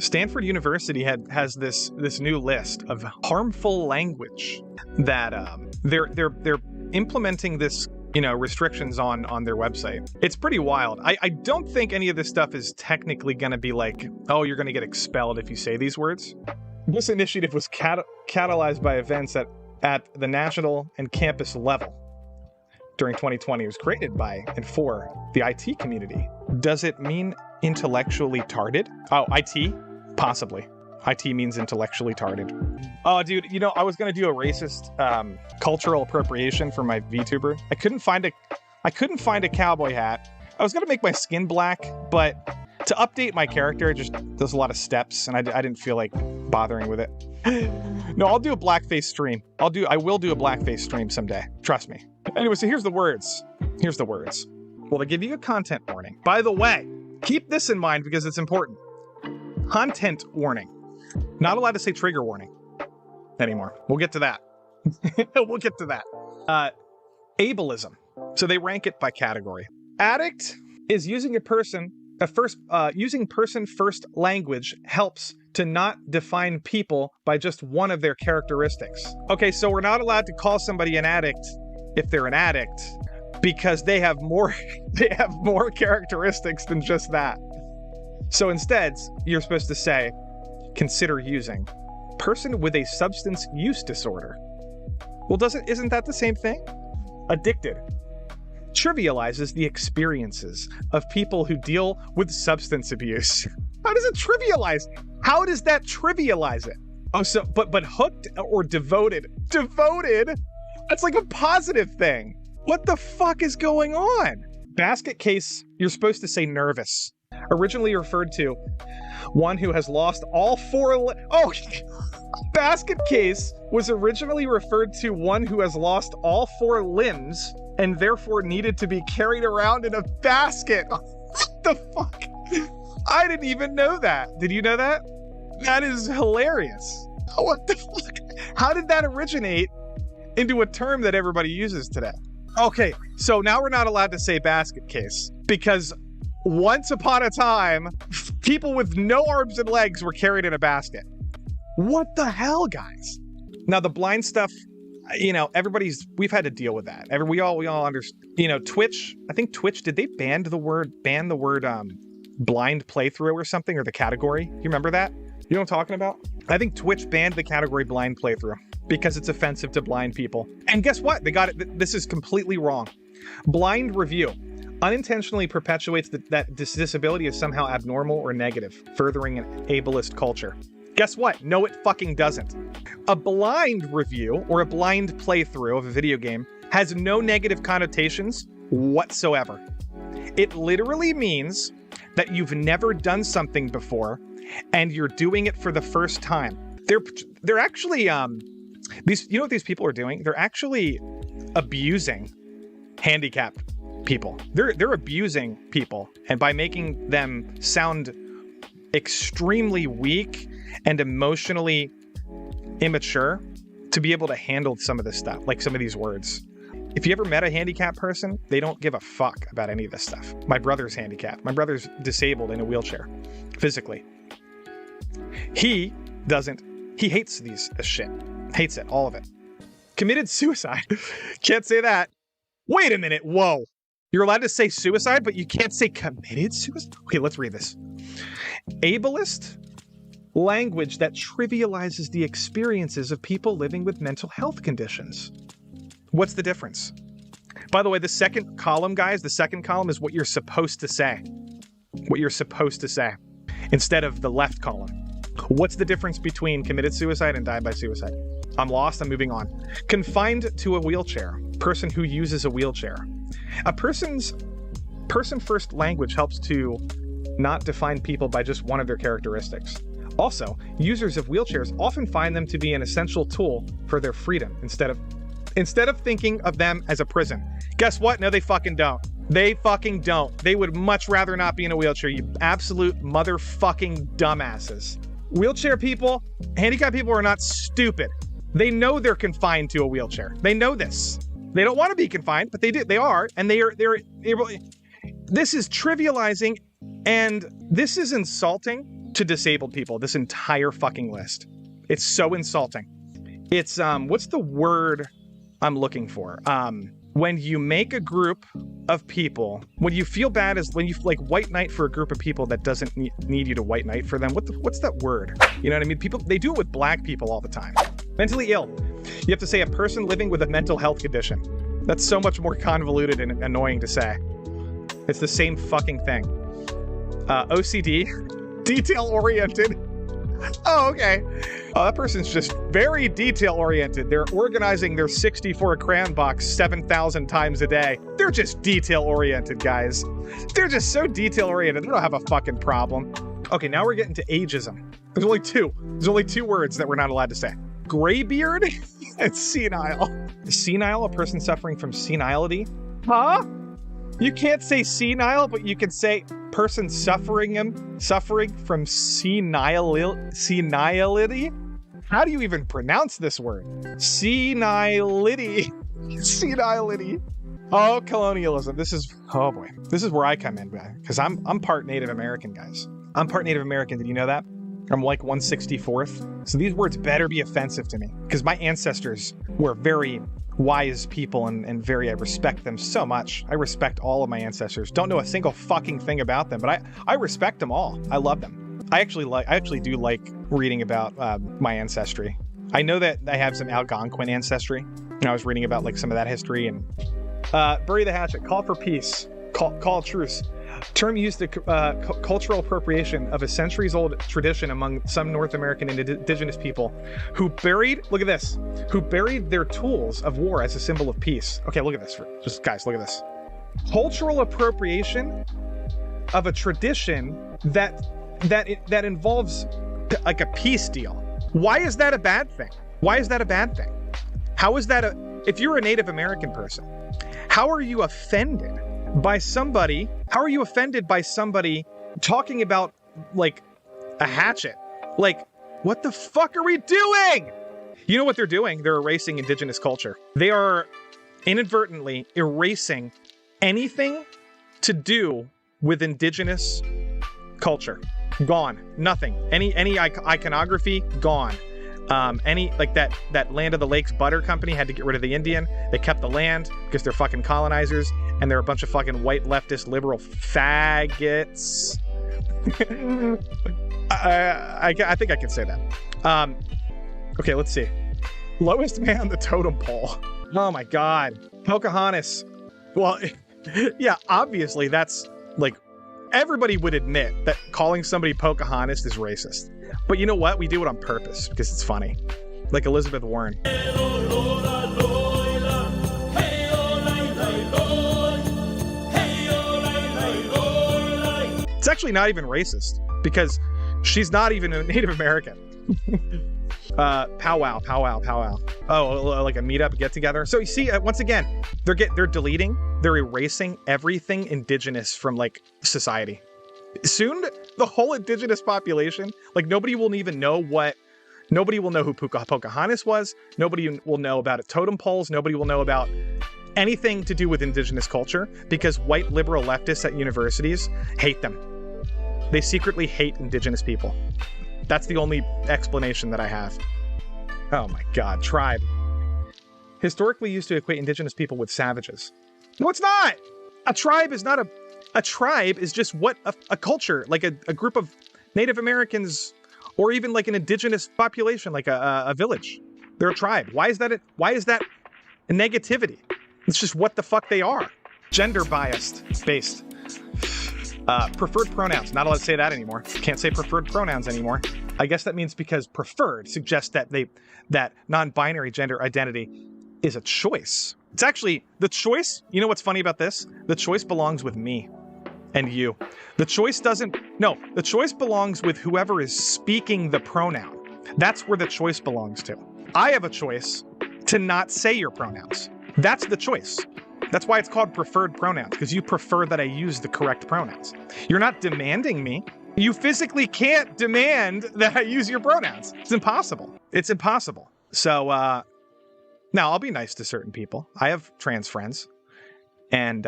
Stanford University has this new list of harmful language that they're implementing this, restrictions on their website. It's pretty wild. I don't think any of this stuff is technically going to be like, oh, you're going to get expelled if you say these words. This initiative was catalyzed by events at the national and campus level during 2020. It was created by and for the IT community. Does it mean intellectually tarded? Oh, IT? Possibly. IT means intellectually tarded. Oh, dude, I was gonna do a racist cultural appropriation for my VTuber. I couldn't find a cowboy hat. I was gonna make my skin black, but to update my character, there's a lot of steps, and I didn't feel like bothering with it. No, I'll do a blackface stream. I will do a blackface stream someday. Trust me. Anyway, so here's the words. Well, they give you a content warning. By the way, keep this in mind because it's important. Content warning. Not allowed to say trigger warning anymore. We'll get to that. Ableism. So they rank it by category. Addict is using using person-first language helps to not define people by just one of their characteristics. Okay, so we're not allowed to call somebody an addict if they're an addict because they have more characteristics than just that. So instead, you're supposed to say, consider using person with a substance use disorder. Well, isn't that the same thing? Addicted trivializes the experiences of people who deal with substance abuse. How does it trivialize? How does that trivialize it? Oh, so but hooked or devoted? Devoted? That's like a positive thing. What the fuck is going on? Basket case, you're supposed to say nervous. Originally referred to one who has lost all four basket case was originally referred to one who has lost all four limbs and therefore needed to be carried around in a basket. What the fuck? I didn't even know that. Did you know that? That is hilarious. What the fuck? How did that originate into a term that everybody uses today? Okay, so now we're not allowed to say basket case because once upon a time, people with no arms and legs were carried in a basket. What the hell, guys? Now the blind stuff, we've had to deal with that. We all understand. Twitch, I think Twitch, did they ban the word blind playthrough or something, or the category? You remember that? You know what I'm talking about? I think Twitch banned the category blind playthrough because it's offensive to blind people. And guess what? They got it. This is completely wrong. Blind review unintentionally perpetuates that disability is somehow abnormal or negative, furthering an ableist culture. Guess what? No, it fucking doesn't. A blind review or a blind playthrough of a video game has no negative connotations whatsoever. It literally means that you've never done something before and you're doing it for the first time. They're actually what these people are doing? They're actually abusing handicapped people. They're abusing people, and by making them sound extremely weak and emotionally immature to be able to handle some of this stuff, like some of these words. If you ever met a handicapped person, they don't give a fuck about any of this stuff. My brother's handicapped. My brother's disabled in a wheelchair, physically. He hates this shit. Hates it, all of it. Committed suicide. Can't say that. Wait a minute, whoa. You're allowed to say suicide, but you can't say committed suicide? Okay, let's read this. Ableist language that trivializes the experiences of people living with mental health conditions. What's the difference? By the way, the second column, guys, is what you're supposed to say. What you're supposed to say, instead of the left column. What's the difference between committed suicide and died by suicide? I'm lost, I'm moving on. Confined to a wheelchair. Person who uses a wheelchair. A person-first language helps to not define people by just one of their characteristics. Also, users of wheelchairs often find them to be an essential tool for their freedom instead of thinking of them as a prison. Guess what? No, they fucking don't. They fucking don't. They would much rather not be in a wheelchair, you absolute motherfucking dumbasses. Wheelchair people, handicapped people are not stupid. They know they're confined to a wheelchair. They know this. They don't want to be confined, but they are, and they're able. This is trivializing, and this is insulting to disabled people, this entire fucking list. It's so insulting. It's, what's the word I'm looking for? When you make a group of people, when you feel bad is when you like white knight for a group of people that doesn't need you to white knight for them. What's that word? You know what I mean? People, they do it with black people all the time. Mentally ill. You have to say a person living with a mental health condition. That's so much more convoluted and annoying to say. It's the same fucking thing. OCD, detail-oriented. Oh, okay. Oh, that person's just very detail-oriented. They're organizing their 64 crayon box 7,000 times a day. They're just detail-oriented, guys. They're just so detail-oriented. They don't have a fucking problem. Okay, now we're getting to ageism. There's only two. There's only two words that we're not allowed to say. Graybeard and senile. Senile, a person suffering from senility? Huh? You can't say senile, but you can say person suffering from senility? How do you even pronounce this word? Senility. Senility. Oh, colonialism. This is, oh boy. This is where I come in, because I'm part Native American, guys. I'm part Native American. Did you know that? I'm like 1/64th. So these words better be offensive to me, because my ancestors were very wise people and I respect them so much. I respect all of my ancestors. Don't know a single fucking thing about them, but I respect them all. I love them. I actually do like reading about my ancestry. I know that I have some Algonquin ancestry, and I was reading about like some of that history. And bury the hatchet, call for peace, call truce. Term used to cultural appropriation of a centuries-old tradition among some North American indigenous people who buried, look at this, who buried their tools of war as a symbol of peace. Okay, look at this. Just guys, look at this. Cultural appropriation of a tradition that involves like a peace deal. Why is that a bad thing? Why is that a bad thing? How is that if you're a Native American person, how are you offended by somebody? How are you offended by somebody talking about like a hatchet? Like, what the fuck are we doing? You know what they're doing? They're erasing indigenous culture. They are inadvertently erasing anything to do with indigenous culture. Gone. Nothing. Any iconography, gone. Any like that Land of the Lakes Butter Company had to get rid of the Indian. They kept the land because they're fucking colonizers, and they're a bunch of fucking white leftist liberal faggots. I think I can say that. Okay, let's see. Lowest man on the totem pole. Oh my god, Pocahontas. Well, yeah, obviously that's like everybody would admit that calling somebody Pocahontas is racist. But you know what? We do it on purpose because it's funny. Like Elizabeth Warren. It's actually not even racist because she's not even a Native American. Powwow. Oh, like a meetup, get together. So you see, once again, they're deleting, they're erasing everything indigenous from like society. Soon, the whole indigenous population, like nobody will even know who Pocahontas was. Nobody will know about totem poles. Nobody will know about anything to do with indigenous culture because white liberal leftists at universities hate them. They secretly hate indigenous people. That's the only explanation that I have. Oh my god, tribe. Historically used to equate indigenous people with savages. No, it's not! A tribe is not a tribe is just what a culture, like a group of Native Americans, or even like an indigenous population, like a village. They're a tribe. Why is that a negativity? It's just what the fuck they are. Gender biased based. Preferred pronouns. Not allowed to say that anymore. Can't say preferred pronouns anymore. I guess that means because preferred suggests that non-binary gender identity is a choice. It's actually the choice. You know what's funny about this? The choice belongs with me and you. The choice the choice belongs with whoever is speaking the pronoun. That's where the choice belongs to. I have a choice to not say your pronouns. That's the choice. That's why it's called preferred pronouns, because you prefer that I use the correct pronouns. You're not demanding me. You physically can't demand that I use your pronouns. It's impossible. It's impossible. So, now I'll be nice to certain people. I have trans friends, and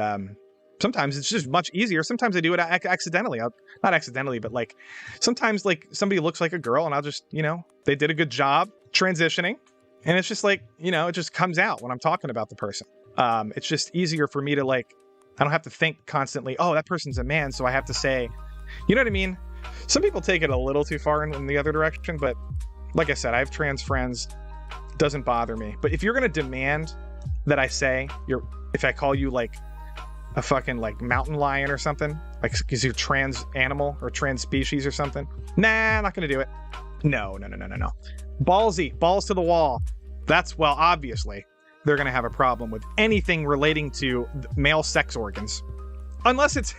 Sometimes it's just much easier. Sometimes I do it accidentally. Not accidentally, but like sometimes like somebody looks like a girl and I'll just, they did a good job transitioning. And it's just like, it just comes out when I'm talking about the person. It's just easier for me to I don't have to think constantly, oh, that person's a man. So I have to say, you know what I mean? Some people take it a little too far in the other direction. But like I said, I have trans friends. Doesn't bother me. But if you're going to demand that I say, if I call you like a fucking like mountain lion or something, like because you're trans animal or trans species or something, nah, I'm not going to do it. No. Ballsy, balls to the wall. Well, obviously, they're going to have a problem with anything relating to male sex organs. Unless it's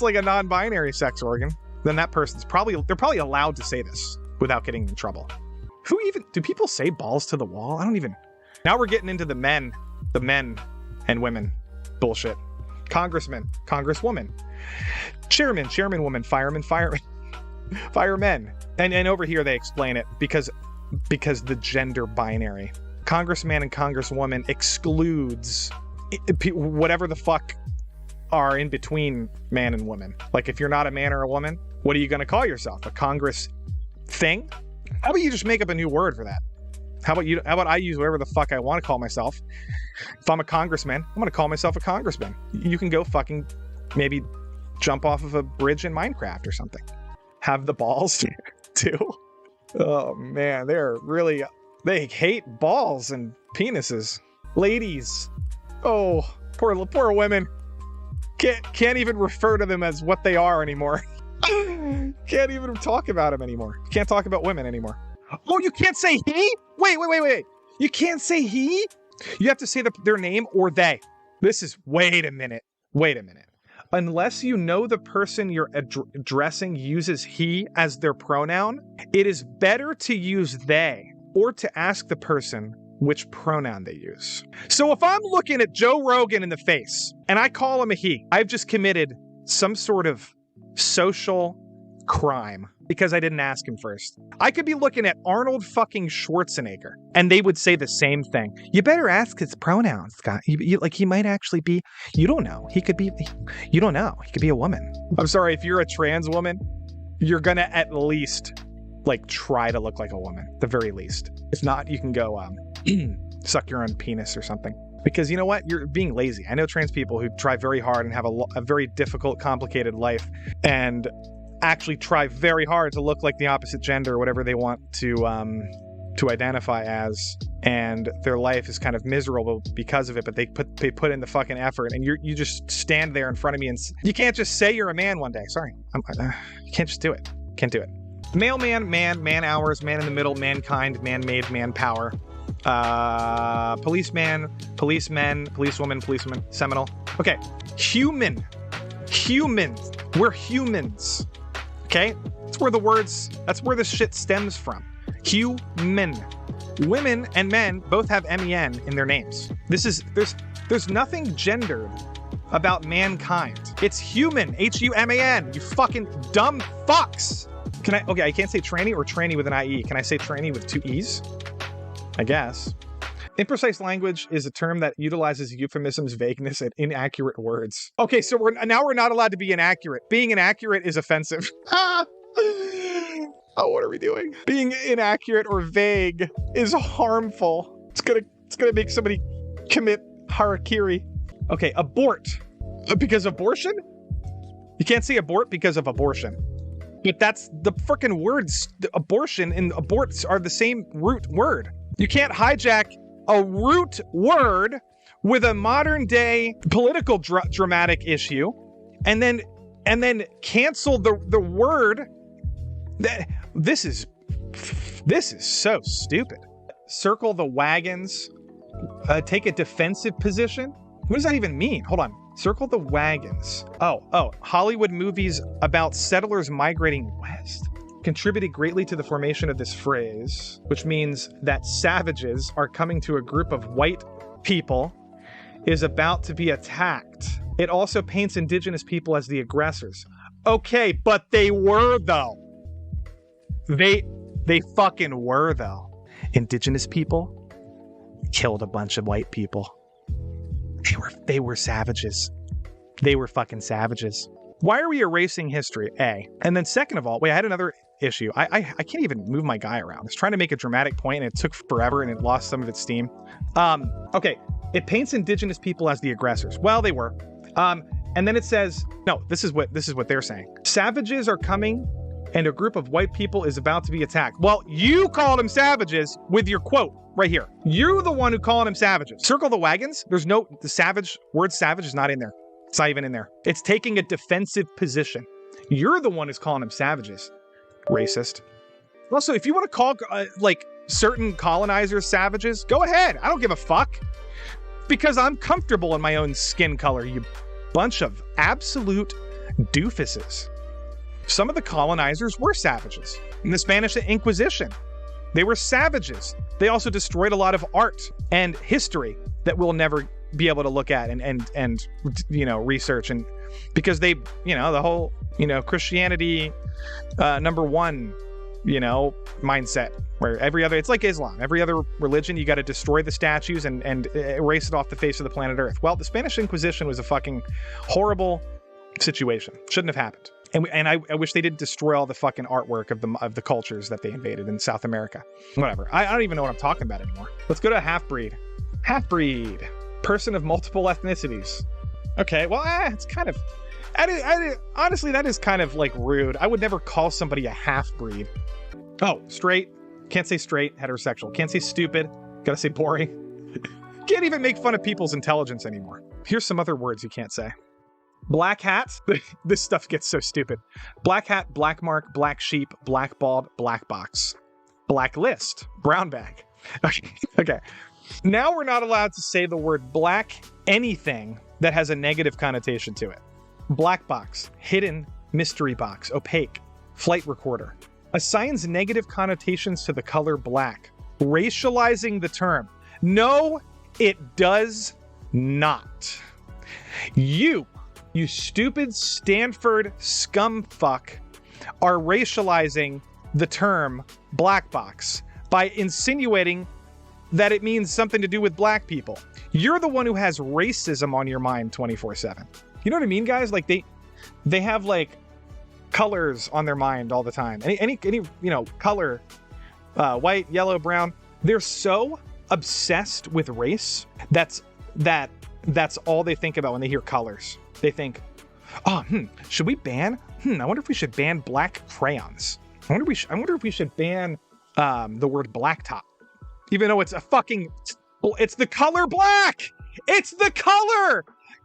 like a non-binary sex organ, then that person's they're probably allowed to say this without getting in trouble. Do people say balls to the wall? Now we're getting into the men and women bullshit. Congressman, congresswoman, chairman, fireman. And over here they explain it because the gender binary. Congressman and congresswoman excludes whatever the fuck are in between man and woman. Like if you're not a man or a woman, what are you going to call yourself? A congress thing? How about you just make up a new word for that? How about I use whatever the fuck I want to call myself? If I'm a congressman, I'm going to call myself a congressman. You can go fucking maybe jump off of a bridge in Minecraft or something. Have the balls too. Oh man, they hate balls and penises. Ladies. Oh, poor women. Can't even refer to them as what they are anymore. Can't even talk about them anymore. Can't talk about women anymore. Oh, you can't say he? Wait. You can't say he? You have to say their name or they. Wait a minute. Unless you know the person you're addressing uses he as their pronoun, it is better to use they or to ask the person which pronoun they use. So if I'm looking at Joe Rogan in the face and I call him a he, I've just committed some sort of social crime because I didn't ask him first. I could be looking at Arnold fucking Schwarzenegger and they would say the same thing. You better ask his pronouns, Scott. He might actually be, you don't know. You don't know. He could be a woman. I'm sorry, if you're a trans woman, you're gonna at least try to look like a woman, at the very least. If not, you can go suck your own penis or something. Because you know what? You're being lazy. I know trans people who try very hard and have a very difficult, complicated life and actually try very hard to look like the opposite gender or whatever they want to identify as, and their life is kind of miserable because of it, but they put in the fucking effort, and you just stand there in front of me and you can't just say you're a man one day. Sorry. You can't just do it. Can't do it. Mailman, man hours, man in the middle, mankind, man-made, manpower. Policeman, policemen, policewoman, seminal. Okay. Humans. We're humans. Okay? That's where this shit stems from. Human. Women and men both have MEN in their names. There's nothing gendered about mankind. It's human. HUMAN. You fucking dumb fucks. I can't say tranny or tranny with an IE. Can I say tranny with two E's? I guess. Imprecise language is a term that utilizes euphemisms, vagueness, and inaccurate words. Okay, so we're not allowed to be inaccurate. Being inaccurate is offensive. Oh, what are we doing? Being inaccurate or vague is harmful. It's gonna make somebody commit harakiri. Okay, abort. Because abortion? You can't say abort because of abortion. But that's the frickin' words. Abortion and aborts are the same root word. You can't hijack a root word with a modern day political dramatic issue and then cancel the word. This is so stupid. Circle the wagons. Take a defensive position. What does that even mean? Hold on. Circle the wagons. Oh, Hollywood movies about settlers migrating west contributed greatly to the formation of this phrase, which means that savages are coming to a group of white people is about to be attacked. It also paints indigenous people as the aggressors. Okay, but they were though. They fucking were though. Indigenous people killed a bunch of white people. They were savages. They were fucking savages. Why are we erasing history? A. And then second of all, wait, I had another issue. I can't even move my guy around. I was trying to make a dramatic point and it took forever and it lost some of its steam. Okay. It paints indigenous people as the aggressors. Well, they were. And then it says, no, this is what they're saying. Savages are coming and a group of white people is about to be attacked. Well, you called them savages with your quote right here. You're the one who called them savages. Circle the wagons. The word savage is not in there. It's not even in there. It's taking a defensive position. You're the one who's calling them savages. Racist. Also, if you want to call certain colonizers savages, go ahead. I don't give a fuck. Because I'm comfortable in my own skin color, you bunch of absolute doofuses. Some of the colonizers were savages. In the Spanish Inquisition, they were savages. They also destroyed a lot of art and history that we'll never be able to look at and research, and because they, the whole, Christianity number one, mindset where it's like Islam. Every other religion, you got to destroy the statues and erase it off the face of the planet Earth. Well, the Spanish Inquisition was a fucking horrible situation. Shouldn't have happened. And I wish they didn't destroy all the fucking artwork of the cultures that they invaded in South America. Whatever. I don't even know what I'm talking about anymore. Let's go to half-breed. Half-breed. Person of multiple ethnicities. Okay, well, it's kind of... honestly, that is kind of like rude. I would never call somebody a half-breed. Oh, straight. Can't say straight, heterosexual. Can't say stupid. Gotta say boring. Can't even make fun of people's intelligence anymore. Here's some other words you can't say. Black hat. This stuff gets so stupid. Black hat, black mark, black sheep, blackballed, black box. Blacklist. Brown bag. Okay. Now we're not allowed to say the word black anything that has a negative connotation to it. Black box, hidden, mystery box, opaque, flight recorder. Assigns negative connotations to the color black. Racializing the term. No, it does not. You stupid Stanford scumfuck, are racializing the term black box by insinuating that it means something to do with black people. You're the one who has racism on your mind 24/7. You know what I mean, guys? Like they have like colors on their mind all the time. Any color, white, yellow, brown. They're so obsessed with race that's all they think about when they hear colors. They think, should we ban? I wonder if we should ban black crayons. I wonder if we should ban the word blacktop. Even though it's it's the color black. It's the color.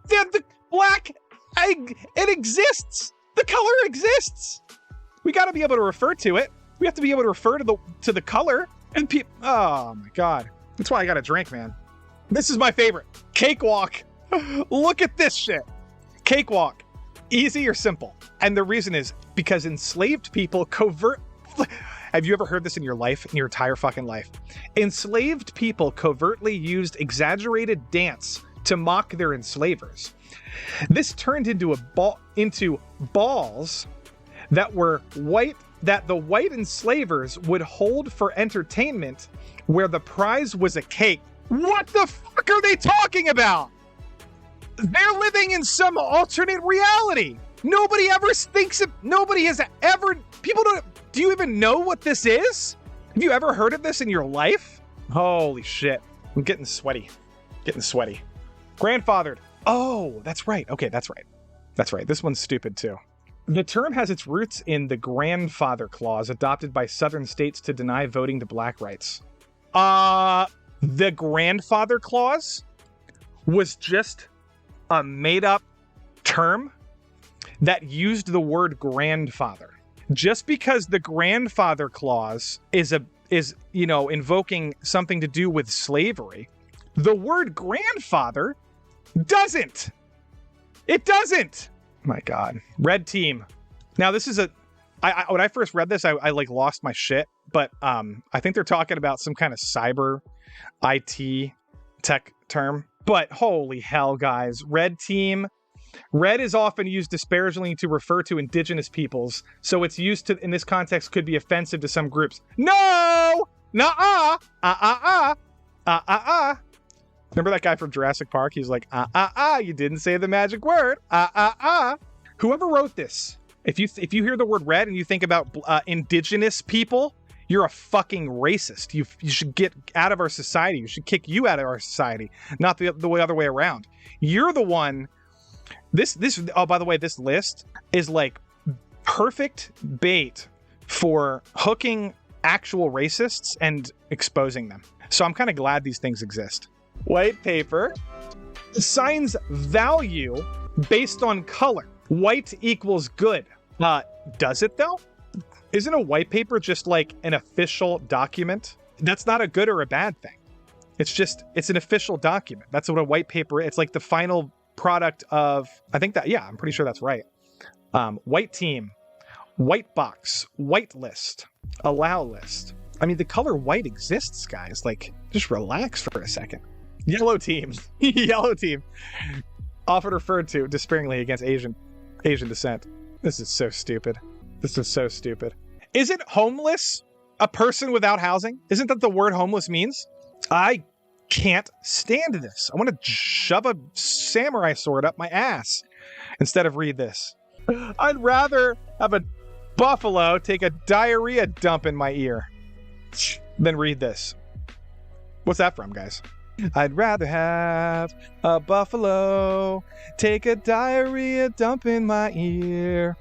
The black, it exists. The color exists. We got to be able to refer to it. We have to be able to refer to the color. And oh my God. That's why I got a drink, man. This is my favorite. Cakewalk. Look at this shit. Cakewalk. Easy or simple? And the reason is because enslaved people Have you ever heard this in your life, in your entire fucking life? Enslaved people covertly used exaggerated dance to mock their enslavers. This turned into balls that were white, that the white enslavers would hold for entertainment, where the prize was a cake. What the fuck are they talking about? They're living in some alternate reality. Nobody ever thinks of, nobody has ever, people don't, do you even know what this is? Have you ever heard of this in your life? Holy shit. I'm getting sweaty. Grandfathered. Oh, that's right. Okay, that's right. This one's stupid too. The term has its roots in the grandfather clause adopted by southern states to deny voting to black rights. The grandfather clause was just a made-up term that used the word grandfather. Just because the grandfather clause is invoking something to do with slavery, the word grandfather doesn't. It doesn't. My God. Red team. Now this is when I first read this, I lost my shit, but I think they're talking about some kind of cyber IT tech term. But holy hell, guys. Red team. Red is often used disparagingly to refer to indigenous peoples, so it's used to, in this context, could be offensive to some groups. No! Nuh-uh! Remember that guy from Jurassic Park? He's like, you didn't say the magic word. Whoever wrote this, if you hear the word red and you think about indigenous people, you're a fucking racist. You should get out of our society. We should kick you out of our society, not the other way around. You're the one. Oh, by the way, this list is like perfect bait for hooking actual racists and exposing them. So I'm kind of glad these things exist. White paper assigns value based on color. White equals good. Does it though? Isn't a white paper just like an official document? That's not a good or a bad thing. It's an official document. That's what a white paper is. It's like the final product of, I'm pretty sure that's right. White team, white box, white list, allow list. I mean, the color white exists, guys. Like, just relax for a second. Yellow team. Yellow team. Often referred to despairingly against Asian descent. This is so stupid. Isn't homeless a person without housing? Isn't that the word homeless means? I can't stand this. I want to shove a samurai sword up my ass instead of read this. I'd rather have a buffalo take a diarrhea dump in my ear than read this. What's that from, guys? I'd rather have a buffalo take a diarrhea dump in my ear.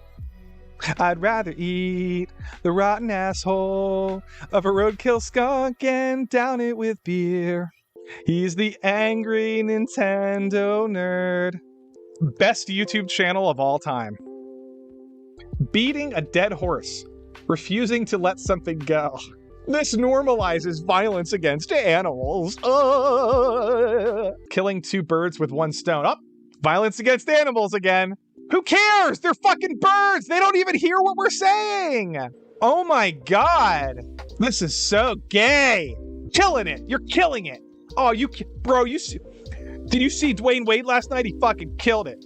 I'd rather eat the rotten asshole of a roadkill skunk and down it with beer. He's the angry Nintendo nerd. Best YouTube channel of all time. Beating a dead horse. Refusing to let something go. This normalizes violence against animals. Killing 2 birds with 1 stone. Oh, violence against animals again. Who cares? They're fucking birds. They don't even hear what we're saying. Oh my God. This is so gay. Killing it. You're killing it. Oh, did you see Dwayne Wade last night? He fucking killed it.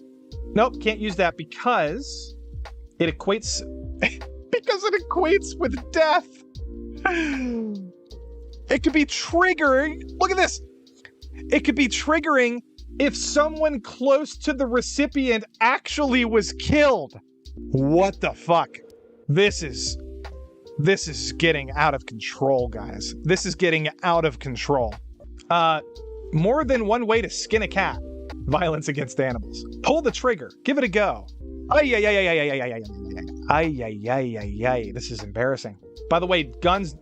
Nope, can't use that because it equates with death. It could be triggering. Look at this. It could be triggering if someone close to the recipient actually was killed. What the fuck? This is getting out of control, guys. This is getting out of control. More than one way to skin a cat. Violence against animals. Pull the trigger. Give it a go. This is embarrassing. By the way, guns,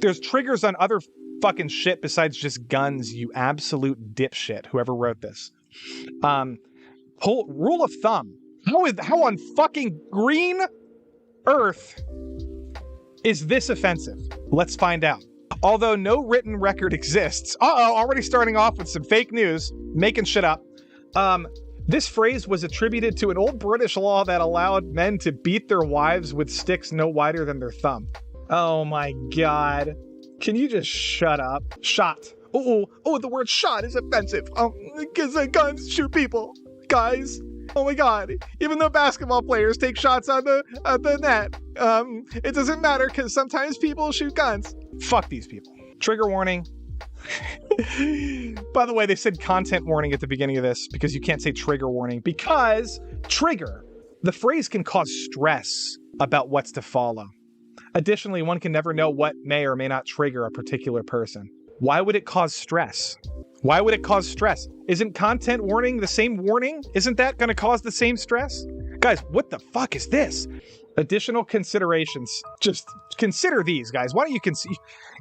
there's triggers on other fucking shit besides just guns, you absolute dipshit, whoever wrote this. Rule of thumb. How on fucking green earth is this offensive? Let's find out. Although no written record exists. Already starting off with some fake news, making shit up. This phrase was attributed to an old British law that allowed men to beat their wives with sticks no wider than their thumb. Oh my God. Can you just shut up? Shot. The word shot is offensive. Because guns shoot people. Guys. Oh my God. Even though basketball players take shots on the net, it doesn't matter because sometimes people shoot guns. Fuck these people. Trigger warning. By the way, they said content warning at the beginning of this because you can't say trigger warning because trigger, the phrase can cause stress about what's to follow. Additionally, one can never know what may or may not trigger a particular person. Why would it cause stress? Why would it cause stress? Isn't content warning the same warning? Isn't that going to cause the same stress? Guys, what the fuck is this? Additional considerations. Just consider these, guys. Why don't you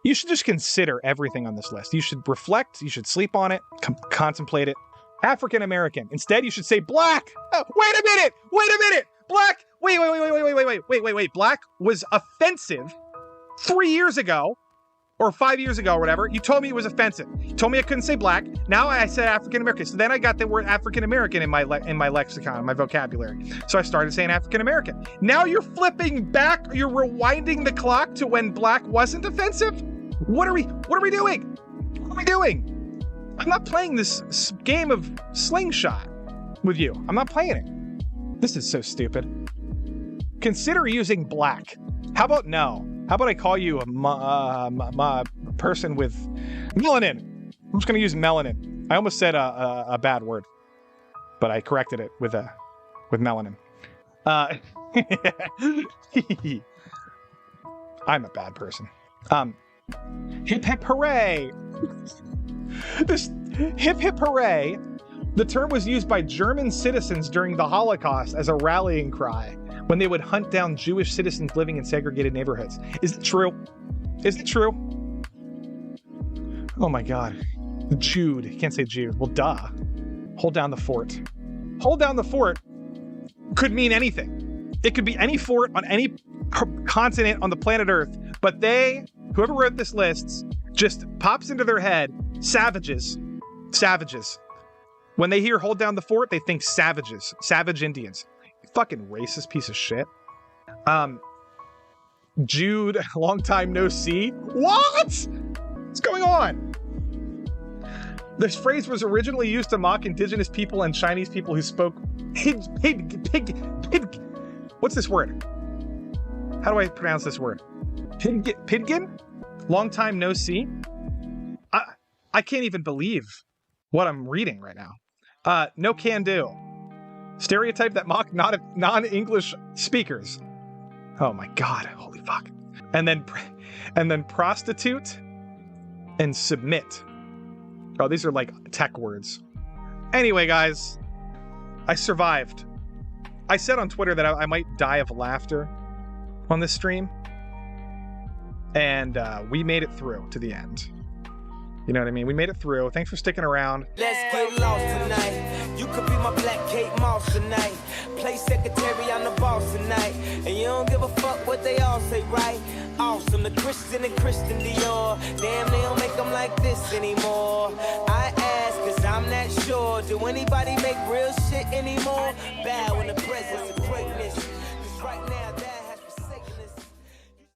you should just consider everything on this list. You should reflect. You should sleep on it. Contemplate it. African American. Instead, you should say black. Oh, wait a minute. Black. Wait. Black was offensive 3 years ago or 5 years ago or whatever. You told me it was offensive. You told me I couldn't say black. Now I said African American. So then I got the word African American in my lexicon, in my vocabulary. So I started saying African American. Now you're flipping back. You're rewinding the clock to when black wasn't offensive. What are we doing? What are we doing? I'm not playing this game of slingshot with you. I'm not playing it. This is so stupid. Consider using black. How about no? How about I call you a person with melanin? I'm just gonna use melanin. I almost said a bad word, but I corrected it with melanin. I'm a bad person. Hip hip hooray! This hip hip hooray. The term was used by German citizens during the Holocaust as a rallying cry when they would hunt down Jewish citizens living in segregated neighborhoods. Is it true? Is it true? Oh my God. Jude. You can't say Jude. Well, duh. Hold down the fort. Hold down the fort could mean anything. It could be any fort on any continent on the planet Earth, but whoever wrote this list, just pops into their head, savages. Savages. When they hear hold down the fort, they think savages. Savage Indians. You fucking racist piece of shit. Jude, long time no see. What? What's going on? This phrase was originally used to mock indigenous people and Chinese people who spoke pig. What's this word? How do I pronounce this word? Pidgin? Long time no see? I can't even believe what I'm reading right now. No can do. Stereotype that mock non-English speakers. Oh my God, holy fuck. And then prostitute and submit. Oh, these are like tech words. Anyway, guys, I survived. I said on Twitter that I might die of laughter on this stream. And we made it through to the end. You know what I mean? We made it through. Thanks for sticking around. Let's get lost tonight. You could be my black Kate Moss tonight. Play secretary, I'm the boss tonight. And you don't give a fuck what they all say, right? Awesome, the Christian and Christian Dior. Damn, they don't make them like this anymore. I ask, cause I'm not sure. Do anybody make real shit anymore? Bow in the presence of greatness. 'Cause right